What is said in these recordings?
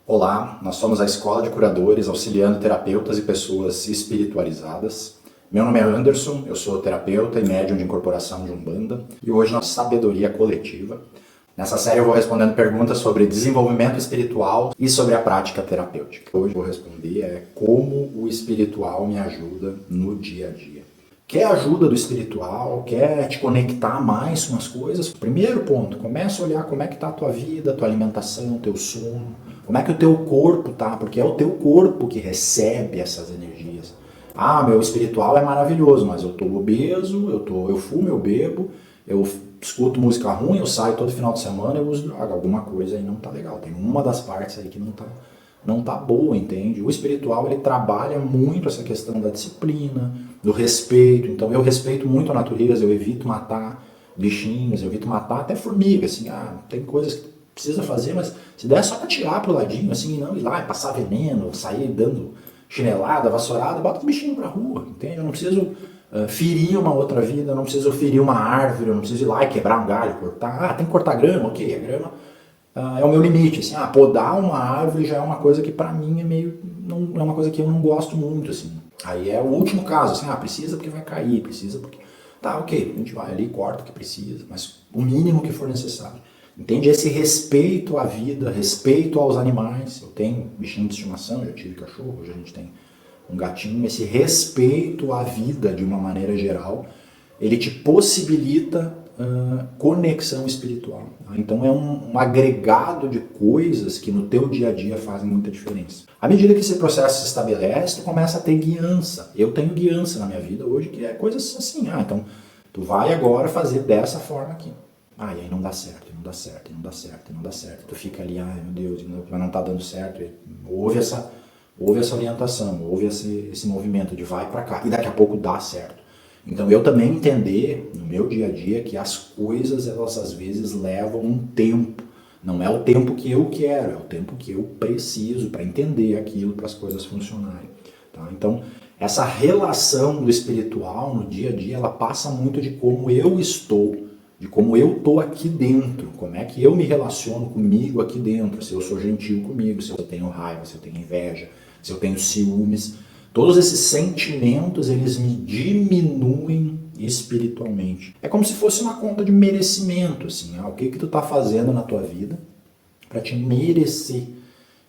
Olá, nós somos a Escola de Curadores, auxiliando terapeutas e pessoas espiritualizadas. Meu nome é Anderson, eu sou terapeuta e médium de incorporação de Umbanda e hoje nós Sabedoria Coletiva. Nessa série eu vou respondendo perguntas sobre desenvolvimento espiritual e sobre a prática terapêutica. Hoje eu vou responder como o espiritual me ajuda no dia a dia. Quer ajuda do espiritual? Quer te conectar mais com as coisas? Primeiro ponto, começa a olhar como é que está a tua vida, tua alimentação, teu sono, como é que o teu corpo tá, porque é o teu corpo que recebe essas energias. Ah, meu espiritual é maravilhoso, mas eu tô obeso, eu fumo, eu bebo, eu escuto música ruim, eu saio todo final de semana, eu uso droga, alguma coisa aí não tá legal. Tem uma das partes aí que não tá boa, entende? O espiritual, ele trabalha muito essa questão da disciplina, do respeito. Então eu respeito muito a natureza, eu evito matar bichinhos, eu evito matar até formigas, assim, tem coisas que precisa fazer, mas se der só pra tirar pro ladinho, assim, não ir lá e passar veneno, sair dando chinelada, vassourada, bota os bichinhos pra rua, entende? Eu não preciso ferir uma outra vida, eu não preciso ferir uma árvore, eu não preciso ir lá e quebrar um galho, cortar. Tem que cortar grama, ok, a grama é o meu limite, assim, podar uma árvore já é uma coisa que pra mim é meio, não, é uma coisa que eu não gosto muito, assim. Aí é o último caso, assim, precisa porque vai cair, precisa porque... Tá, ok, a gente vai ali, corta o que precisa, mas o mínimo que for necessário. Entende? Esse respeito à vida, respeito aos animais. Eu tenho bichinho de estimação, já tive cachorro, hoje a gente tem um gatinho. Esse respeito à vida de uma maneira geral, ele te possibilita conexão espiritual. Então é um agregado de coisas que no teu dia a dia fazem muita diferença. À medida que esse processo se estabelece, tu começa a ter guiança. Eu tenho guiança na minha vida hoje, que é coisas assim, então tu vai agora fazer dessa forma aqui. E aí não dá certo, não dá certo, não dá certo, não dá certo. Tu fica ali, meu Deus, mas não tá dando certo. Houve essa orientação, houve esse movimento de vai pra cá. E daqui a pouco dá certo. Então eu também entender no meu dia a dia que as coisas, elas às vezes levam um tempo. Não é o tempo que eu quero, é o tempo que eu preciso para entender aquilo, para as coisas funcionarem. Tá? Então essa relação do espiritual no dia a dia, ela passa muito de como eu estou, de como eu estou aqui dentro, como é que eu me relaciono comigo aqui dentro, se eu sou gentil comigo, se eu tenho raiva, se eu tenho inveja, se eu tenho ciúmes. Todos esses sentimentos, eles me diminuem espiritualmente. É como se fosse uma conta de merecimento, assim, o que tu tá fazendo na tua vida para te merecer.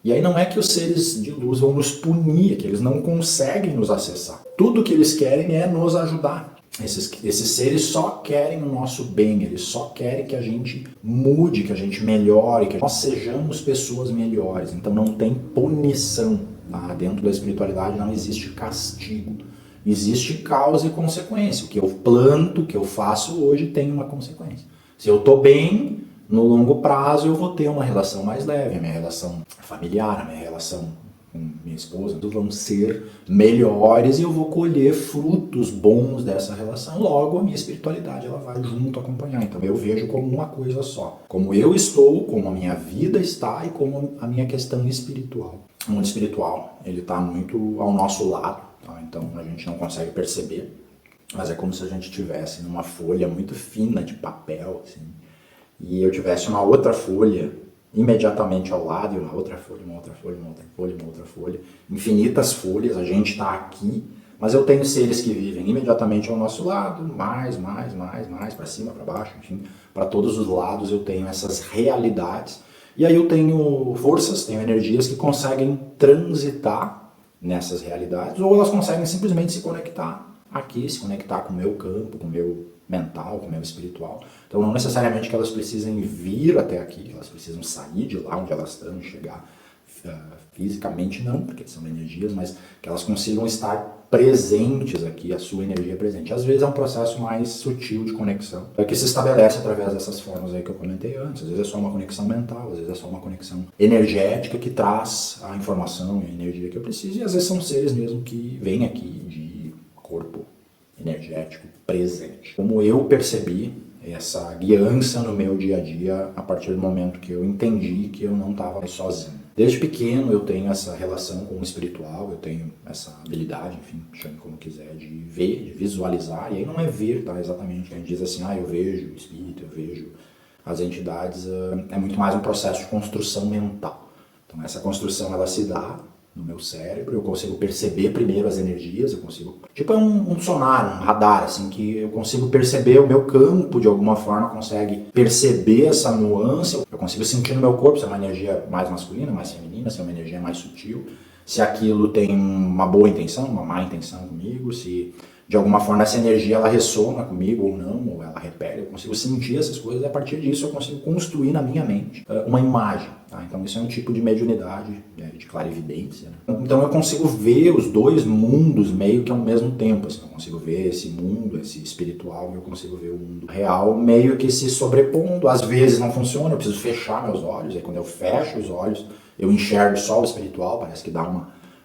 E aí não é que os seres de luz vão nos punir, é que eles não conseguem nos acessar. Tudo que eles querem é nos ajudar. Esses seres só querem o nosso bem, eles só querem que a gente mude, que a gente melhore, que nós sejamos pessoas melhores. Então não tem punição. Dentro da espiritualidade não existe castigo, existe causa e consequência. O que eu planto, o que eu faço hoje tem uma consequência. Se eu estou bem, no longo prazo eu vou ter uma relação mais leve, a minha relação familiar, a minha relação com minha esposa, vão ser melhores e eu vou colher frutos bons dessa relação. Logo, a minha espiritualidade ela vai junto acompanhar. Então eu vejo como uma coisa só. Como eu estou, como a minha vida está e como a minha questão espiritual. O mundo espiritual, ele está muito ao nosso lado, tá? Então a gente não consegue perceber, mas é como se a gente estivesse numa folha muito fina de papel, assim, e eu tivesse uma outra folha imediatamente ao lado, e uma outra folha, uma outra folha, uma outra folha, uma outra folha, infinitas folhas, a gente está aqui, mas eu tenho seres que vivem imediatamente ao nosso lado, mais, para cima, para baixo, enfim, para todos os lados eu tenho essas realidades. E aí eu tenho forças, tenho energias que conseguem transitar nessas realidades, ou elas conseguem simplesmente se conectar aqui, se conectar com o meu campo, com o meu mental, com o meu espiritual. Então não necessariamente que elas precisem vir até aqui, elas precisam sair de lá onde elas estão e chegar fisicamente não, porque são energias, mas que elas consigam estar presentes aqui, a sua energia presente. Às vezes é um processo mais sutil de conexão, que se estabelece através dessas formas aí que eu comentei antes. Às vezes é só uma conexão mental, às vezes é só uma conexão energética que traz a informação e a energia que eu preciso, e às vezes são seres mesmo que vêm aqui de corpo energético presente. Como eu percebi essa guiança no meu dia a dia a partir do momento que eu entendi que eu não estava sozinho. Desde pequeno eu tenho essa relação com o espiritual, eu tenho essa habilidade, enfim, chame como quiser, de ver, de visualizar, e aí não é ver, tá, exatamente, a gente diz assim, eu vejo o espírito, eu vejo as entidades, é muito mais um processo de construção mental. Então essa construção ela se dá no meu cérebro, eu consigo perceber primeiro as energias, eu consigo... Tipo é um sonar, um radar, assim, que eu consigo perceber o meu campo, de alguma forma, consegue perceber essa nuance, eu consigo sentir no meu corpo se é uma energia mais masculina, mais feminina, se é uma energia mais sutil, se aquilo tem uma boa intenção, uma má intenção comigo, se de alguma forma essa energia ela ressona comigo ou não, ou ela repele, eu consigo sentir essas coisas e a partir disso eu consigo construir na minha mente uma imagem. Tá? Então isso é um tipo de mediunidade, de clarividência. Né? Então eu consigo ver os dois mundos meio que ao mesmo tempo. Assim, eu consigo ver esse mundo, esse espiritual, e eu consigo ver o mundo real meio que se sobrepondo. Às vezes não funciona, eu preciso fechar meus olhos, aí quando eu fecho os olhos eu enxergo só o espiritual, parece que dá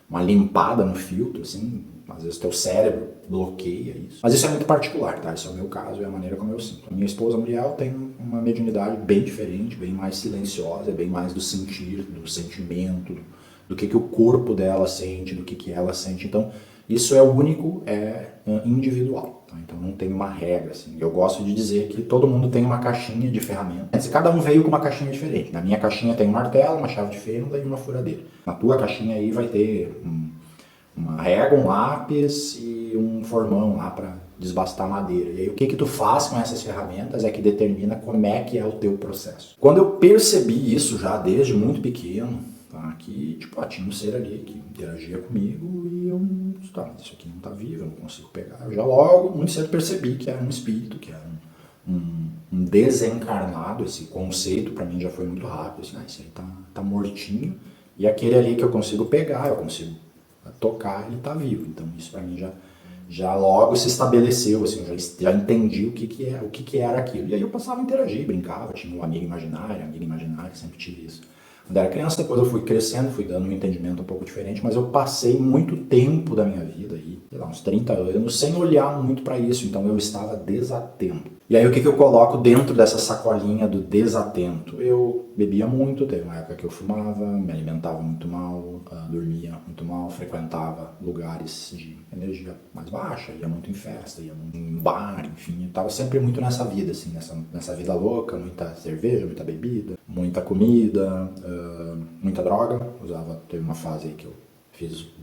uma limpada no filtro, assim, às vezes teu cérebro bloqueia isso. Mas isso é muito particular, tá? Isso é o meu caso, é a maneira como eu sinto. A minha esposa Muriel tem uma mediunidade bem diferente, bem mais silenciosa, bem mais do sentir, do sentimento, do que o corpo dela sente, do que ela sente. Então, isso é único, é individual. Tá? Então, não tem uma regra, assim. Eu gosto de dizer que todo mundo tem uma caixinha de ferramentas. E cada um veio com uma caixinha diferente. Na minha caixinha tem um martelo, uma chave de fenda e uma furadeira. Na tua caixinha aí vai ter uma régua, um lápis e um formão lá para desbastar madeira. E aí o que tu faz com essas ferramentas é que determina como é que é o teu processo. Quando eu percebi isso já desde muito pequeno, tá, que tipo, tinha um ser ali que interagia comigo e eu, tá, isso aqui não tá vivo, eu não consigo pegar. Eu já logo, muito cedo percebi que era um espírito, que era um desencarnado. Esse conceito para mim já foi muito rápido, assim, isso aí tá mortinho, e aquele ali que eu consigo pegar, eu consigo tocar, ele tá vivo. Então isso para mim já logo se estabeleceu, assim, já entendi o que era aquilo. E aí eu passava a interagir, brincava, tinha um amiga imaginária, sempre tive isso. Quando era criança, depois eu fui crescendo, fui dando um entendimento um pouco diferente, mas eu passei muito tempo da minha vida aí, sei lá, uns 30 anos, sem olhar muito para isso, então eu estava desatento. E aí o que eu coloco dentro dessa sacolinha do desatento? Eu bebia muito, teve uma época que eu fumava, me alimentava muito mal, dormia muito mal, frequentava lugares de energia mais baixa, ia muito em festa, ia muito em bar, enfim, eu estava sempre muito nessa vida, assim, nessa vida louca, muita cerveja, muita bebida, muita comida, muita droga. Teve uma fase aí que eu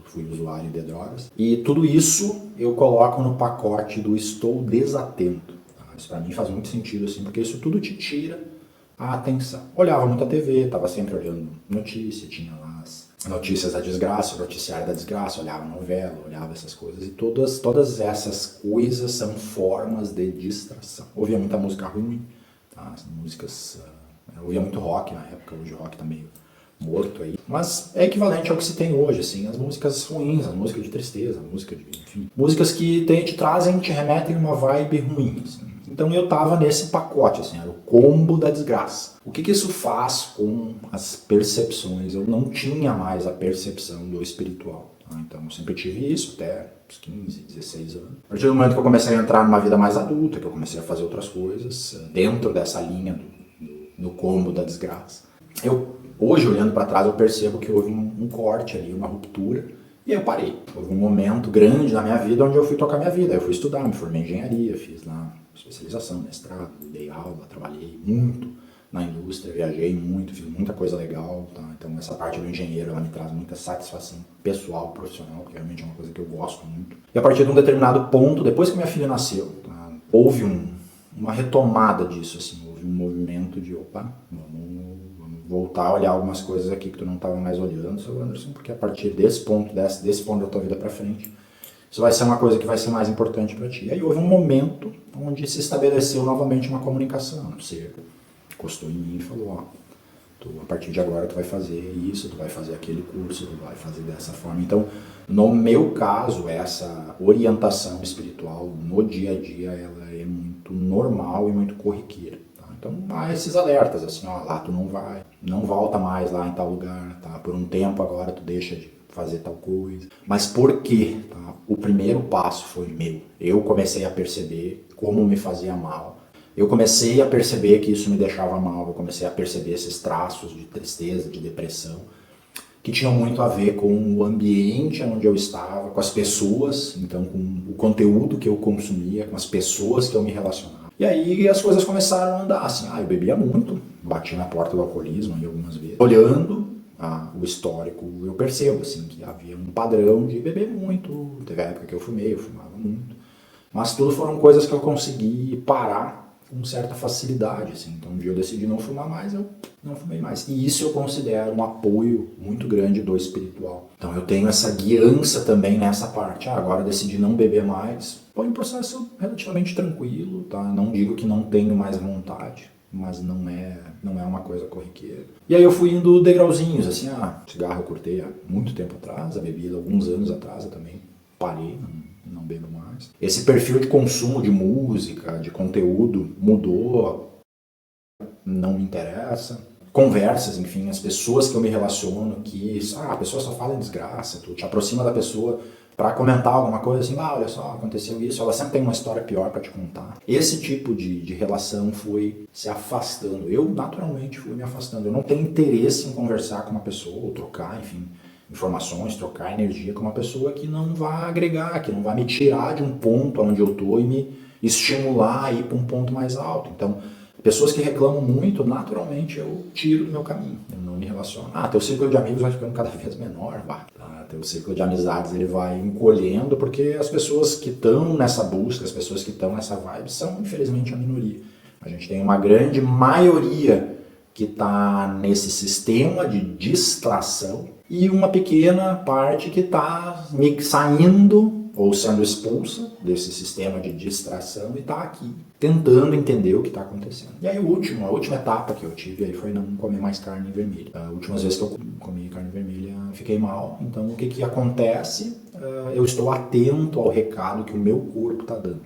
fui usuário de drogas. E tudo isso eu coloco no pacote do estou desatento. Isso pra mim faz muito sentido, assim, porque isso tudo te tira a atenção. Olhava muito a TV, tava sempre olhando notícia, tinha lá as notícias da desgraça, o noticiário da desgraça, olhava novela, olhava essas coisas. E todas essas coisas são formas de distração. Ouvia muita música ruim, tá? As músicas... eu ouvia muito rock na época, hoje o rock tá meio morto aí. Mas é equivalente ao que se tem hoje, assim, as músicas ruins, as músicas de tristeza, enfim. Músicas que te remetem uma vibe ruim, assim. Então eu tava nesse pacote, assim, era o combo da desgraça. O que isso faz com as percepções? Eu não tinha mais a percepção do espiritual. Tá? Então eu sempre tive isso até uns 15, 16 anos. A partir do momento que eu comecei a entrar numa vida mais adulta, que eu comecei a fazer outras coisas, dentro dessa linha do combo da desgraça, hoje, olhando para trás, eu percebo que houve um corte ali, uma ruptura, e aí eu parei. Houve um momento grande na minha vida onde eu fui tocar minha vida. Eu fui estudar, me formei em engenharia, fiz lá especialização, mestrado, dei aula, trabalhei muito na indústria, viajei muito, fiz muita coisa legal. Tá? Então essa parte do engenheiro ela me traz muita satisfação pessoal, profissional, que realmente é uma coisa que eu gosto muito. E a partir de um determinado ponto, depois que minha filha nasceu, tá? Houve uma retomada disso, assim, houve um movimento de, opa, vamos voltar a olhar algumas coisas aqui que tu não estava mais olhando, seu Anderson, porque a partir desse ponto da tua vida para frente, isso vai ser uma coisa que vai ser mais importante para ti. E aí houve um momento onde se estabeleceu novamente uma comunicação. Você encostou em mim e falou, a partir de agora tu vai fazer isso, tu vai fazer aquele curso, tu vai fazer dessa forma. Então, no meu caso, essa orientação espiritual no dia a dia, ela é muito normal e muito corriqueira. Então há esses alertas, assim, lá tu não volta mais lá em tal lugar, tá? Por um tempo agora tu deixa de fazer tal coisa. Mas por quê? Tá? O primeiro passo foi meu. Eu comecei a perceber como me fazia mal. Eu comecei a perceber que isso me deixava mal. Eu comecei a perceber esses traços de tristeza, de depressão, que tinham muito a ver com o ambiente onde eu estava, com as pessoas, então com o conteúdo que eu consumia, com as pessoas que eu me relacionava. E aí as coisas começaram a andar, assim, eu bebia muito, bati na porta do alcoolismo aí algumas vezes, olhando o histórico, eu percebo assim, que havia um padrão de beber muito, teve a época que eu fumava muito, mas tudo foram coisas que eu consegui parar com certa facilidade, assim. Então um dia eu decidi não fumar mais, eu não fumei mais. E isso eu considero um apoio muito grande do espiritual. Então eu tenho essa guiança também nessa parte. Agora eu decidi não beber mais. Foi um processo relativamente tranquilo, tá? Não digo que não tenho mais vontade, mas não é uma coisa corriqueira. E aí eu fui indo degrauzinhos, assim, cigarro eu cortei há muito tempo atrás, a bebida alguns anos atrás eu também parei, não bebo mais. Esse perfil de consumo de música, de conteúdo mudou, não me interessa. Conversas, enfim, as pessoas que eu me relaciono, que a pessoa só fala em desgraça, tu te aproxima da pessoa para comentar alguma coisa assim, olha só, aconteceu isso, ela sempre tem uma história pior para te contar. Esse tipo de relação foi se afastando. Eu, naturalmente, fui me afastando. Eu não tenho interesse em conversar com uma pessoa, ou trocar, enfim, informações, trocar energia com uma pessoa que não vai agregar, que não vai me tirar de um ponto onde eu estou e me estimular a ir para um ponto mais alto. Então, pessoas que reclamam muito, naturalmente eu tiro do meu caminho, eu não me relaciono. Teu círculo de amigos vai ficando cada vez menor, teu círculo de amizades ele vai encolhendo, porque as pessoas que estão nessa busca, as pessoas que estão nessa vibe são, infelizmente, a minoria. A gente tem uma grande maioria que está nesse sistema de distração e uma pequena parte que está saindo ou sendo expulsa desse sistema de distração e está aqui tentando entender o que está acontecendo. E aí a última etapa que eu tive aí foi não comer mais carne vermelha. A última vez que eu comi carne vermelha fiquei mal, então o que acontece? Eu estou atento ao recado que o meu corpo está dando.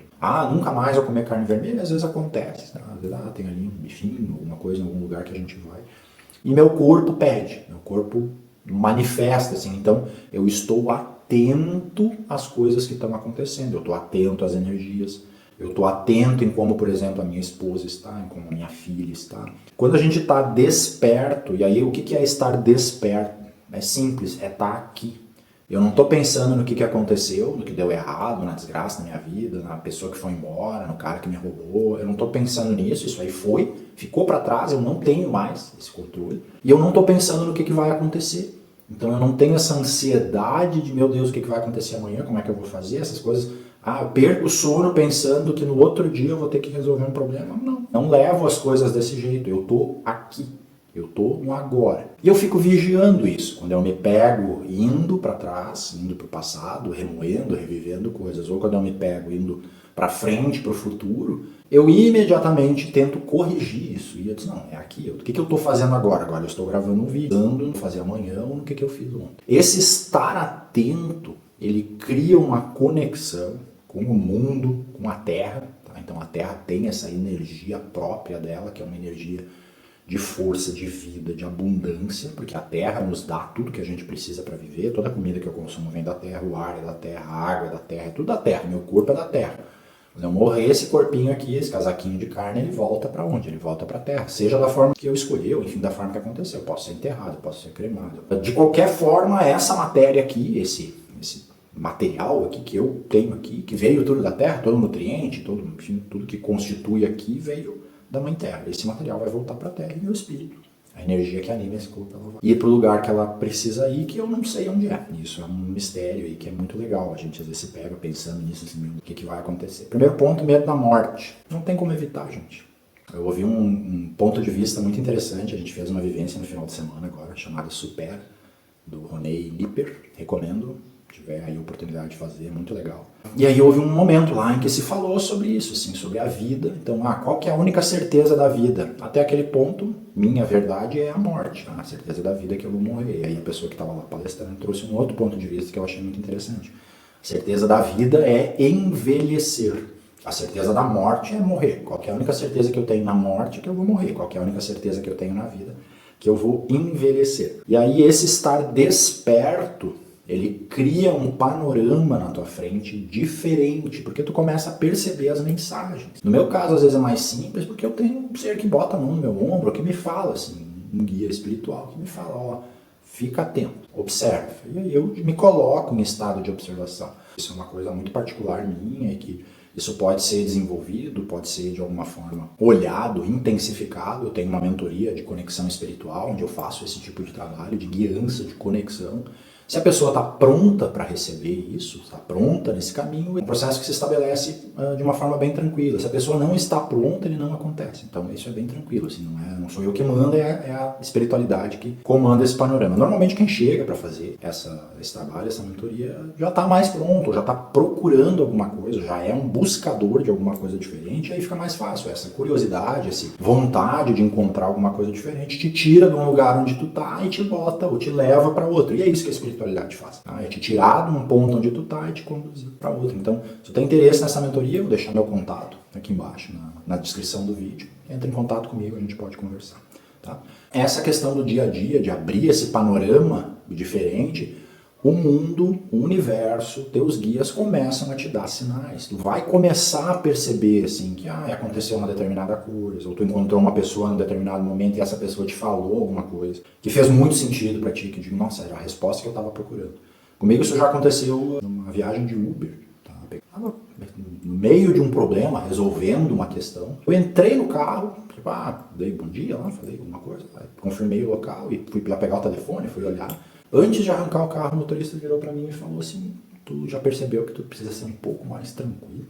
Nunca mais eu comer carne vermelha, às vezes acontece. Às vezes tem ali um bifinho, alguma coisa em algum lugar que a gente vai. E meu corpo pede, meu corpo manifesta, assim. Então eu estou atento às coisas que estão acontecendo, eu estou atento às energias, eu estou atento em como, por exemplo, a minha esposa está, em como a minha filha está. Quando a gente está desperto, e aí o que é estar desperto? É simples, é estar aqui. Eu não estou pensando no que aconteceu, no que deu errado, na desgraça da minha vida, na pessoa que foi embora, no cara que me roubou. Eu não estou pensando nisso, isso aí ficou para trás, eu não tenho mais esse controle. E eu não estou pensando no que vai acontecer. Então eu não tenho essa ansiedade de, meu Deus, o que vai acontecer amanhã, como é que eu vou fazer, essas coisas. Eu perco o sono pensando que no outro dia eu vou ter que resolver um problema. Não levo as coisas desse jeito, eu estou aqui. Eu estou no agora. E eu fico vigiando isso. Quando eu me pego indo para trás, indo para o passado, remoendo, revivendo coisas, ou quando eu me pego indo para frente, para o futuro, eu imediatamente tento corrigir isso. E eu disse, não, é aqui. O que eu estou fazendo agora? Agora eu estou gravando um vídeo, pensando fazer amanhã ou no que eu fiz ontem. Esse estar atento, ele cria uma conexão com o mundo, com a Terra. Tá? Então a Terra tem essa energia própria dela, que é uma energia de força, de vida, de abundância, porque a terra nos dá tudo que a gente precisa para viver, toda a comida que eu consumo vem da terra, o ar é da terra, a água é da terra, é tudo da terra, meu corpo é da terra. Quando eu morrer, esse corpinho aqui, esse casaquinho de carne, ele volta para onde? Ele volta para a terra, seja da forma que eu escolhi, ou enfim, da forma que aconteceu. Eu posso ser enterrado, eu posso ser cremado. De qualquer forma, essa matéria aqui, esse material aqui que eu tenho aqui, que veio tudo da terra, todo nutriente, enfim, tudo que constitui aqui veio da Mãe Terra. Esse material vai voltar para a Terra e meu espírito. A energia que anima esse corpo, ela vai ir para o lugar que ela precisa ir, que eu não sei onde é. Isso é um mistério aí que é muito legal. A gente às vezes se pega pensando nisso, assim, o que vai acontecer. Primeiro ponto, medo da morte. Não tem como evitar, gente. Eu ouvi um ponto de vista muito interessante. A gente fez uma vivência no final de semana agora, chamada Super, do Ronei Lipper. Recomendo. Tiver aí a oportunidade de fazer, é muito legal. E aí houve um momento lá em que se falou sobre isso, assim, sobre a vida. Então, qual que é a única certeza da vida? Até aquele ponto, minha verdade é a morte. A certeza da vida é que eu vou morrer. E aí a pessoa que estava lá palestrando trouxe um outro ponto de vista que eu achei muito interessante. A certeza da vida é envelhecer. A certeza da morte é morrer. Qual que é a única certeza que eu tenho na morte é que eu vou morrer. Qual que é a única certeza que eu tenho na vida? Que eu vou envelhecer. E aí esse estar desperto, ele cria um panorama na tua frente diferente, porque tu começa a perceber as mensagens. No meu caso, às vezes é mais simples, porque eu tenho um ser que bota a mão no meu ombro, que me fala, assim, um guia espiritual, que me fala, fica atento, observa. E aí eu me coloco em estado de observação. Isso é uma coisa muito particular minha e que Isso pode ser desenvolvido, pode ser de alguma forma olhado, intensificado. Eu tenho uma mentoria de conexão espiritual, onde eu faço esse tipo de trabalho, de guiança, de conexão. Se a pessoa está pronta para receber isso, está pronta nesse caminho, é um processo que se estabelece de uma forma bem tranquila. Se a pessoa não está pronta, ele não acontece. Então isso é bem tranquilo, assim, não sou eu que mando, é a espiritualidade que comanda esse panorama. Normalmente quem chega para fazer esse trabalho, essa mentoria, já está mais pronto, já está procurando alguma coisa, já é um buscador de alguma coisa diferente, aí fica mais fácil. Essa curiosidade, essa vontade de encontrar alguma coisa diferente te tira de um lugar onde tu tá e te bota ou te leva para outro. E é isso que a espiritualidade faz. Tá? É te tirar de um ponto onde tu tá e te conduzir para outro. Então, se tu tem interesse nessa mentoria, eu vou deixar meu contato aqui embaixo, na descrição do vídeo. Entra em contato comigo, a gente pode conversar. Tá? Essa questão do dia a dia, de abrir esse panorama diferente, o mundo, o universo, teus guias começam a te dar sinais. Tu vai começar a perceber assim, que aconteceu uma determinada coisa, ou tu encontrou uma pessoa em um determinado momento e essa pessoa te falou alguma coisa que fez muito sentido pra ti, que digo, nossa, era a resposta que eu estava procurando. Comigo isso já aconteceu numa viagem de Uber. Tá? Eu estava no meio de um problema, resolvendo uma questão. Eu entrei no carro, tipo, dei bom dia lá, falei alguma coisa, confirmei o local e fui lá pegar o telefone, fui olhar. Antes de arrancar o carro, o motorista virou para mim e falou assim, tu já percebeu que tu precisa ser um pouco mais tranquilo?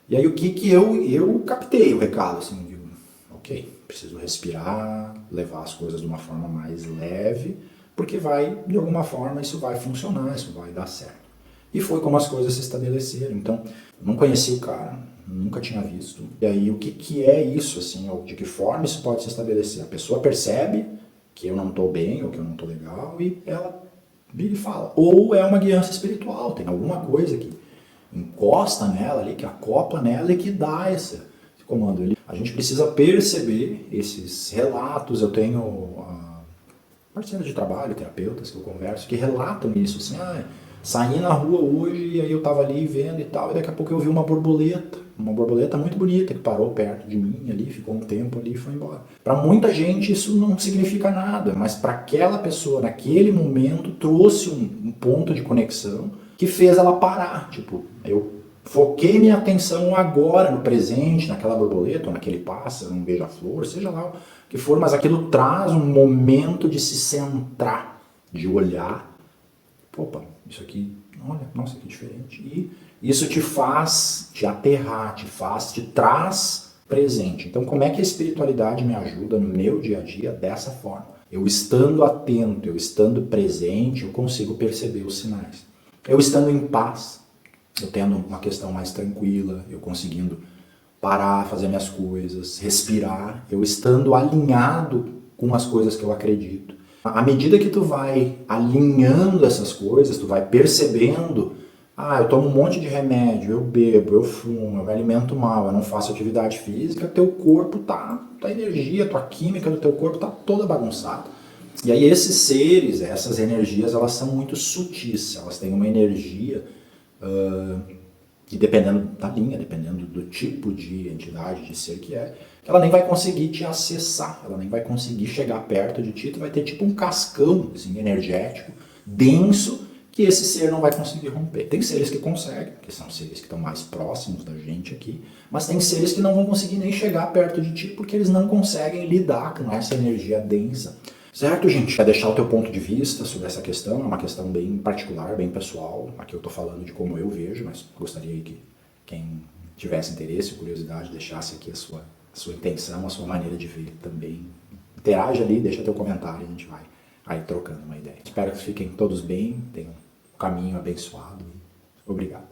E aí o que eu captei o recado, assim, digo, ok, preciso respirar, levar as coisas de uma forma mais leve, porque de alguma forma, isso vai funcionar, isso vai dar certo. E foi como as coisas se estabeleceram. Então, não conheci o cara, nunca tinha visto. E aí o que é isso, assim, ou de que forma isso pode se estabelecer? A pessoa percebe que eu não estou bem, ou que eu não estou legal, e ela vira e fala. Ou é uma guiança espiritual, tem alguma coisa que encosta nela ali, que acopla nela e que dá esse comando. A gente precisa perceber esses relatos. Eu tenho parceiros de trabalho, terapeutas que eu converso, que relatam isso, assim, saí na rua hoje e aí eu tava ali vendo e tal, e daqui a pouco eu vi uma borboleta muito bonita que parou perto de mim ali, ficou um tempo ali e foi embora. Para muita gente isso não significa nada, mas para aquela pessoa, naquele momento, trouxe um ponto de conexão que fez ela parar. Tipo, eu foquei minha atenção agora, no presente, naquela borboleta, ou naquele pássaro, um beija-flor, seja lá o que for, mas aquilo traz um momento de se centrar, de olhar. Opa, isso aqui, olha, nossa, que diferente. E isso te faz te aterrar, te traz presente. Então, como é que a espiritualidade me ajuda no meu dia a dia dessa forma? Eu estando atento, eu estando presente, eu consigo perceber os sinais. Eu estando em paz, eu tendo uma questão mais tranquila, eu conseguindo parar, fazer minhas coisas, respirar, eu estando alinhado com as coisas que eu acredito. À medida que tu vai alinhando essas coisas, tu vai percebendo, eu tomo um monte de remédio, eu bebo, eu fumo, eu me alimento mal, eu não faço atividade física, teu corpo tua energia, tua química do teu corpo tá toda bagunçada. E aí esses seres, essas energias, elas são muito sutis, elas têm uma energia que dependendo da linha, dependendo do tipo de entidade, de ser que ela nem vai conseguir te acessar, ela nem vai conseguir chegar perto de ti, tu vai ter tipo um cascão assim, energético, denso, que esse ser não vai conseguir romper. Tem seres que conseguem, que são seres que estão mais próximos da gente aqui, mas tem seres que não vão conseguir nem chegar perto de ti, porque eles não conseguem lidar com essa energia densa. Certo, gente? Quer deixar o teu ponto de vista sobre essa questão? É uma questão bem particular, bem pessoal. Aqui eu estou falando de como eu vejo, mas gostaria que quem tivesse interesse, curiosidade, deixasse aqui a sua intenção, a sua maneira de ver também. Interage ali, deixa teu comentário, a gente vai aí trocando uma ideia. Espero que fiquem todos bem, tenham um caminho abençoado. Obrigado.